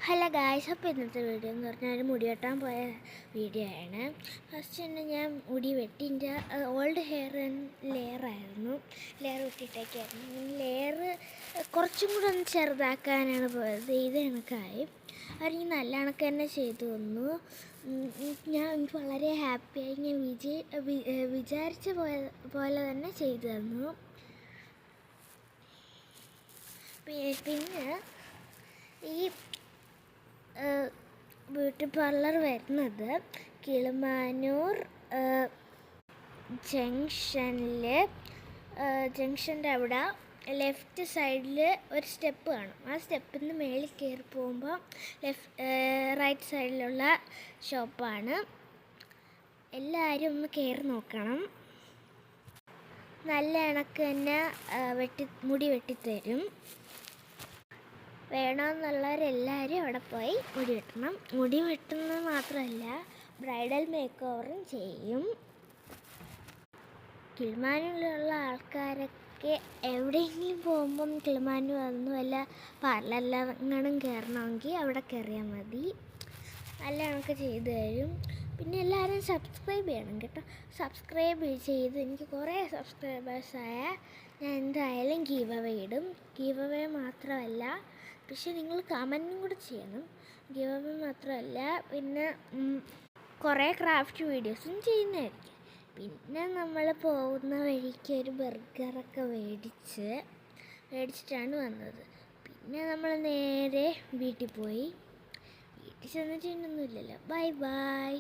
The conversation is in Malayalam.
ഹലോ ഗായ്സ്, അപ്പോൾ ഇന്നത്തെ വീഡിയോ എന്ന് പറഞ്ഞാൽ ഒരു മുടി വെട്ടാൻ പോയ വീഡിയോ ആണ്. ഫസ്റ്റ് തന്നെ ഞാൻ മുടി വെട്ടിൻ്റെ ഓൾഡ് ഹെയർ ലെയറായിരുന്നു, ലെയർ വെട്ടിയിട്ടൊക്കെയായിരുന്നു. ലെയർ കുറച്ചും കൂടെ ഒന്ന് ചെറുതാക്കാനാണ് പോയത്. ഇത് കണക്കായി അവർ നല്ല കണക്ക് തന്നെ ചെയ്തു തന്നു. എനിക്ക് വളരെ ഹാപ്പിയായി. ഞാൻ വിചാരിച്ച പോലെ തന്നെ ചെയ്തു തന്നു. പിന്നെ ഈ ബ്യൂട്ടി പാർലർ വരുന്നത് കിളിമാനൂർ ജംഗ്ഷൻ്റെ അവിടെ ലെഫ്റ്റ് സൈഡിൽ ഒരു സ്റ്റെപ്പ് കാണും. ആ സ്റ്റെപ്പിൽ നിന്ന് മേളിൽ കയറി പോകുമ്പോൾ റൈറ്റ് സൈഡിലുള്ള ഷോപ്പാണ്. എല്ലാവരും ഒന്ന് കയറി നോക്കണം. നല്ല കണക്ക് തന്നെ മുടി വെട്ടിത്തരും. വേണമെന്നുള്ളവരെല്ലാവരും അവിടെ പോയി മുടി വെട്ടണം. മുടി വെട്ടുന്നത് മാത്രമല്ല, ബ്രൈഡൽ മേക്ക് ഓവറും ചെയ്യും. കിളിമാനൂരിലുള്ള ആൾക്കാരൊക്കെ എവിടെയെങ്കിലും പോകുമ്പം കിളിമാനൂർ വന്നു വല്ല പാർലറിലെങ്ങാനും കയറണമെങ്കിൽ അവിടെ കയറിയാൽ മതി. നല്ല കണക്ക് ചെയ്തു തരും. പിന്നെ എല്ലാവരും സബ്സ്ക്രൈബ് ചെയ്യണം കേട്ടോ. സബ്സ്ക്രൈബ് ചെയ്ത് എനിക്ക് കുറേ സബ്സ്ക്രൈബേഴ്സായ ഞാൻ എന്തായാലും ഗീവ് അവേ ഇടും. ഗീവ് അവേ മാത്രമല്ല, പക്ഷെ നിങ്ങൾ കമൻറ്റും കൂടെ ചെയ്യണം. ഗീവ് അവേ മാത്രമല്ല, പിന്നെ കുറേ ക്രാഫ്റ്റ് വീഡിയോസും ചെയ്യുന്നതായിരിക്കും. പിന്നെ നമ്മൾ പോകുന്ന വഴിക്ക് ഒരു ബർഗറൊക്കെ മേടിച്ചിട്ടാണ് വന്നത്. പിന്നെ നമ്മൾ നേരെ വീട്ടിൽ പോയി. വീട്ടിൽ ചെന്നിട്ടൊന്നുമില്ലല്ലോ. Bye bye.